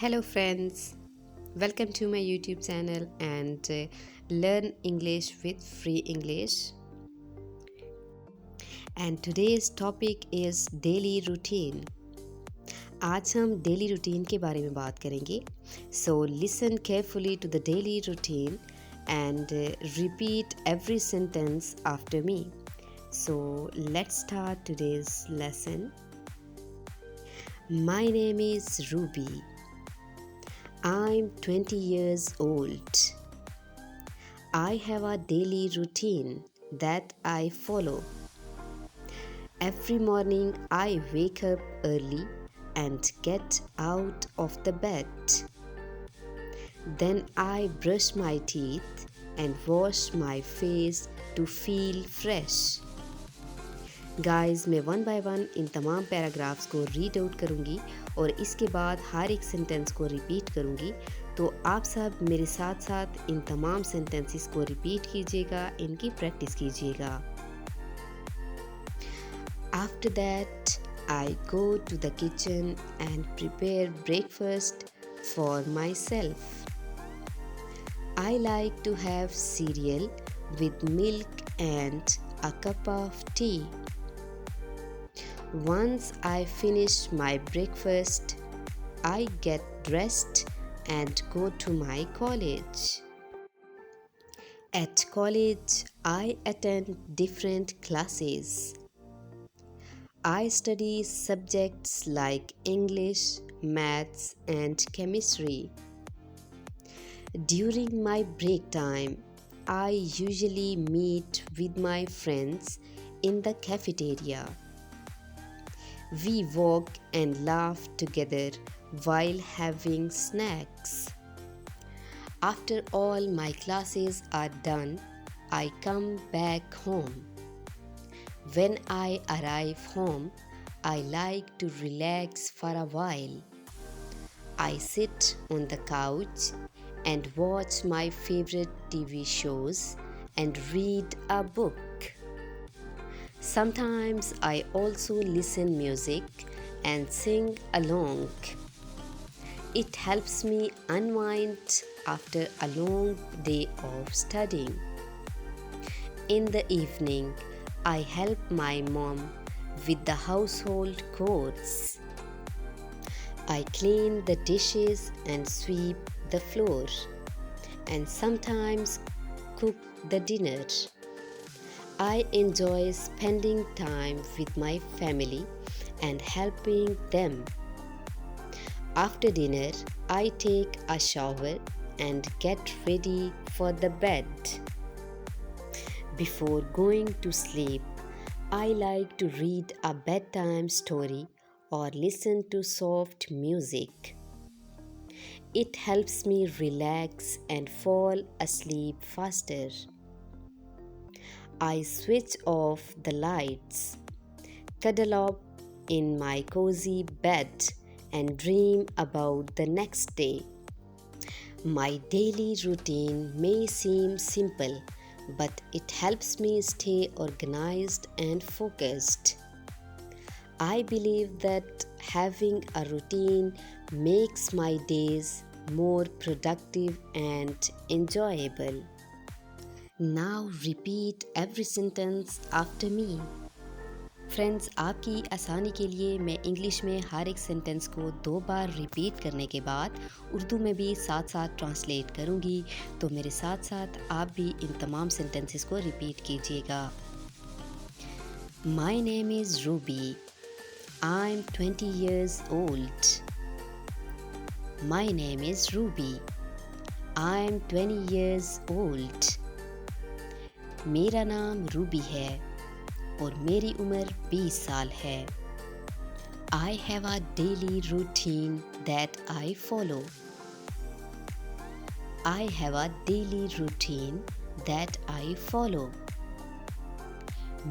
Hello, friends. Welcome to my YouTube channel and learn English with free English. And today's topic is daily routine. आज हम daily routine के बारे में बात करेंगे. So listen carefully to the daily routine and repeat every sentence after me. So let's start today's lesson. My name is Ruby. I'm 20 years old. I have a daily routine that I follow. Every morning I wake up early and get out of the bed. Then I brush my teeth and wash my face to feel fresh. Guys मैं one by one in तमाम paragraphs को read out करूँगी और इसके बाद हर एक sentence को repeat करूँगी. तो आप सब मेरे साथ साथ इन तमाम सेंटेंसेस को रिपीट कीजिएगा, इनकी प्रैक्टिस कीजिएगा. After that I go to the kitchen and prepare breakfast for myself. I like to have cereal with milk and a cup of tea. Once I finish my breakfast, I get dressed and go to my college. At college, I attend different classes. I study subjects like English, maths, and chemistry. During my break time, I usually meet with my friends in the cafeteria. We walk and laugh together while having snacks. After all my classes are done, I come back home. When I arrive home, I like to relax for a while. I sit on the couch and watch my favorite TV shows and read a book. Sometimes I also listen music and sing along. It helps me unwind after a long day of studying. In the evening, I help my mom with the household chores. I clean the dishes and sweep the floor, and sometimes cook the dinner. I enjoy spending time with my family and helping them. After dinner, I take a shower and get ready for the bed. Before going to sleep, I like to read a bedtime story or listen to soft music. It helps me relax and fall asleep faster. I switch off the lights, cuddle up in my cozy bed, and dream about the next day. My daily routine may seem simple, but it helps me stay organized and focused. I believe that having a routine makes my days more productive and enjoyable. Now repeat every sentence after me. Friends, आपकी आसानी के लिए मैं English में हर एक sentence को 2 बार repeat करने के बाद उर्दू में भी साथ साथ ट्रांसलेट करूँगी. तो मेरे साथ साथ आप भी इन तमाम सेंटेंसेस को रिपीट कीजिएगा. My name is Ruby. I'm 20 years old. My name is Ruby. I'm 20 years old. मेरा नाम रूबी है और मेरी उम्र 20 साल है. I have a daily routine that I follow. I have a daily routine that I follow.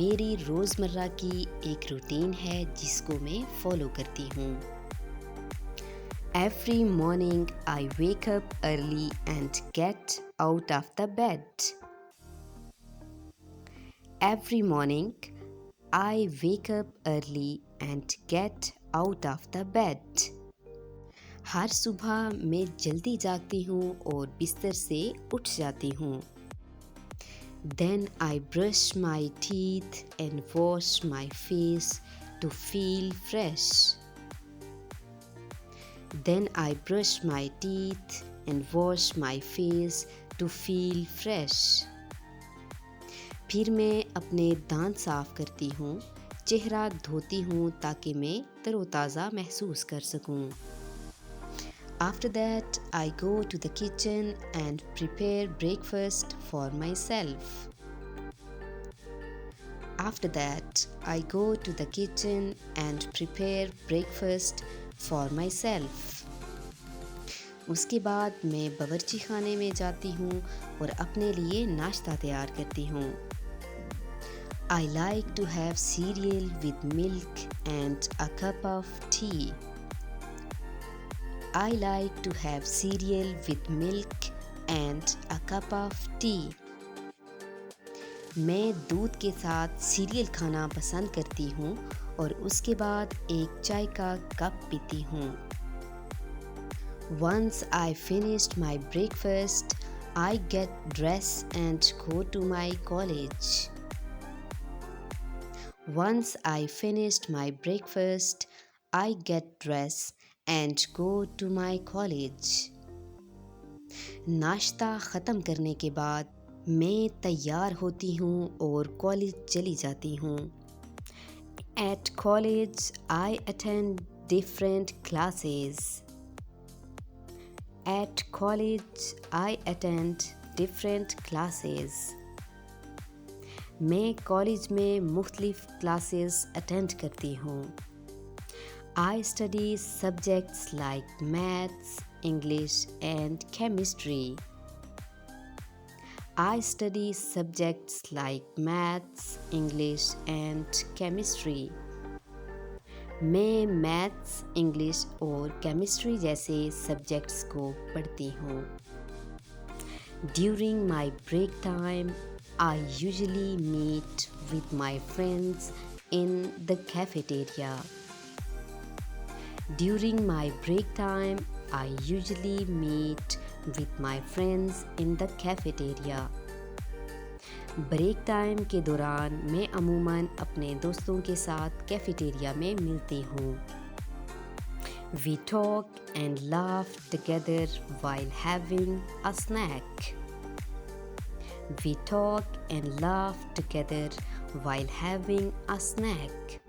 मेरी रोज़मर्रा की एक रूटीन है जिसको मैं फॉलो करती हूँ. Every morning I wake up early and get out of the bed. Every morning I wake up early and get out of the bed. हर सुबह मैं जल्दी जागती हूँ और बिस्तर से उठ जाती हूँ. Then I brush my teeth and wash my face to feel fresh. Then I brush my teeth and wash my face to feel fresh. फिर मैं अपने दांत साफ करती हूँ, चेहरा धोती हूँ ताकि मैं तरोताज़ा महसूस कर सकूँ. After that, I go to the kitchen and prepare breakfast for myself. After that, I go to the kitchen and prepare breakfast for myself. उसके बाद मैं बावर्ची खाने में जाती हूँ और अपने लिए नाश्ता तैयार करती हूँ. I like to have cereal with milk and a cup of tea. I like to have cereal with milk and a cup of tea. मैं दूध के साथ सीरियल खाना पसंद करती हूँ और उसके बाद एक चाय का कप पीती हूँ. Once I finished my breakfast, I get dressed and go to my college. Once I finished my breakfast, I get dressed and go to my college. नाश्ता ख़त्म करने के बाद मैं तैयार होती हूँ और कॉलेज चली जाती हूँ. At college, I attend different classes. At college, I attend different classes. मैं कॉलेज में मुख्तलिफ क्लासेस अटेंड करती हूँ. I study subjects like maths, English and chemistry. I study subjects like maths, English and chemistry. मैं maths, English और chemistry जैसे subjects को पढ़ती हूँ. During my break time, I usually meet with my friends in the cafeteria. During my break time, I usually meet with my friends in the cafeteria. Break time के दौरान मैं अमूमन अपने दोस्तों के साथ कैफेटेरिया में मिलती हूँ. We talk and laugh together while having a snack. We talk and laugh together while having a snack.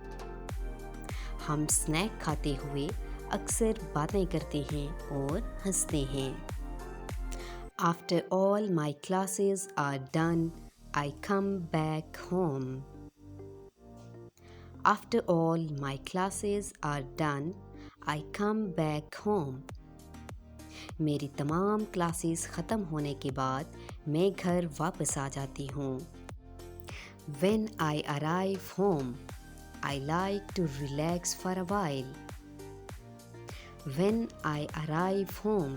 हम स्नैक खाते हुए अक्सर बातें करते हैं और हंसते हैं. After all my classes are done, I come back home. After all my classes are done, I come back home. मेरी तमाम क्लासेस ख़त्म होने के बाद मैं घर वापस आ जाती हूँ. When I arrive home, I like to relax for a while. When I arrive home,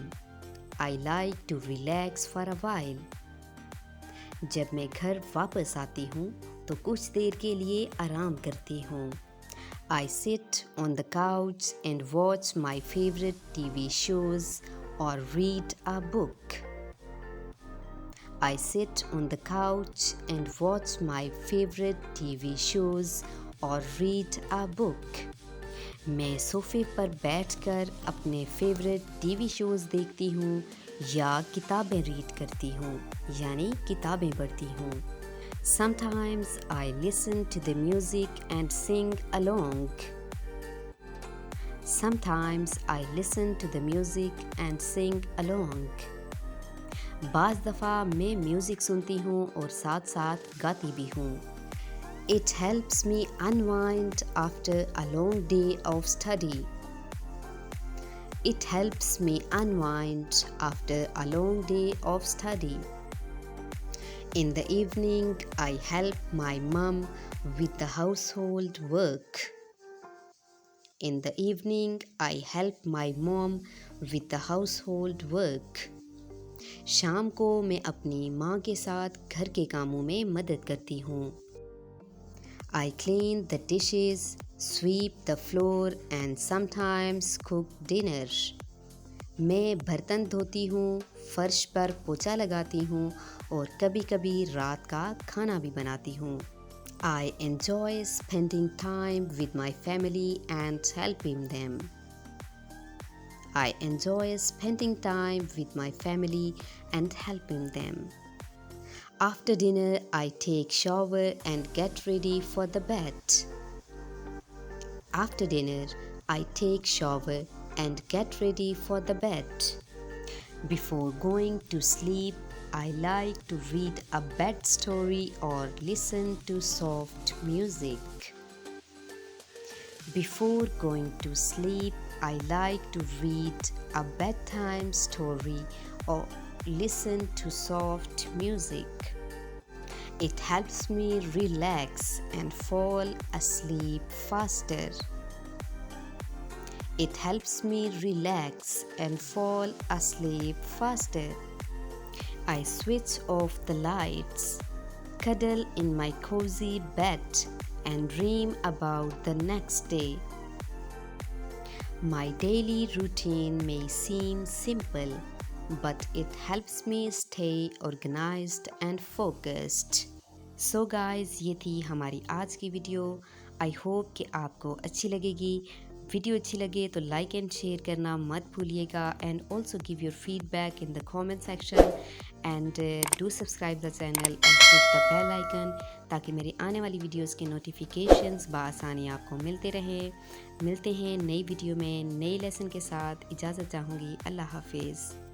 I like to relax for a while. जब मैं घर वापस आती हूँ तो कुछ देर के लिए आराम करती हूँ. I sit on the couch and watch my favorite TV shows or read a book. I sit on the couch and watch my favorite TV shows or read a book. मैं सोफे पर बैठकर अपने फेवरेट टीवी शोज़ देखती हूँ या किताबें read करती हूँ, यानी किताबें पढ़ती हूँ. Sometimes I listen to the music and sing along. Sometimes I listen to the music and sing along. बाज़ दफ़ा मैं म्यूज़िक सुनती हूँ और साथ साथ गाती भी हूँ. It helps me unwind after a long day of study. It helps me unwind after a long day of study. In the evening, I help my mom with the household work. In the evening, I help my mom with the household work. शाम को मैं अपनी माँ के साथ घर के कामों में मदद करती हूँ. I clean the dishes, sweep the floor and sometimes cook dinner. मैं बर्तन धोती हूँ, फर्श पर पोछा लगाती हूँ और कभी-कभी रात का खाना भी बनाती हूँ। I enjoy spending time with my family and helping them. I enjoy spending time with my family and helping them. After dinner, I take shower and get ready for the bed. After dinner, I take shower and get ready for the bed. Before going to sleep, I like to read a bed story or listen to soft music. Before going to sleep, I like to read a bedtime story or listen to soft music. It helps me relax and fall asleep faster. It helps me relax and fall asleep faster. I switch off the lights, cuddle in my cozy bed, and dream about the next day. My daily routine may seem simple, but it helps me stay organized and focused. So guys, ये थी हमारी आज की video. I hope कि आपको अच्छी लगेगी। Video अच्छी लगे तो लाइक एंड शेयर करना मत भूलिएगा and also give your feedback in the comment section and do subscribe the channel and click the bell icon ताकि मेरी आने वाली वीडियोस के नोटिफिकेशंस बआसानी आपको मिलते रहें। मिलते हैं नई वीडियो में नई लेसन के साथ। इजाज़त चाहूँगी। अल्लाह हाफिज़।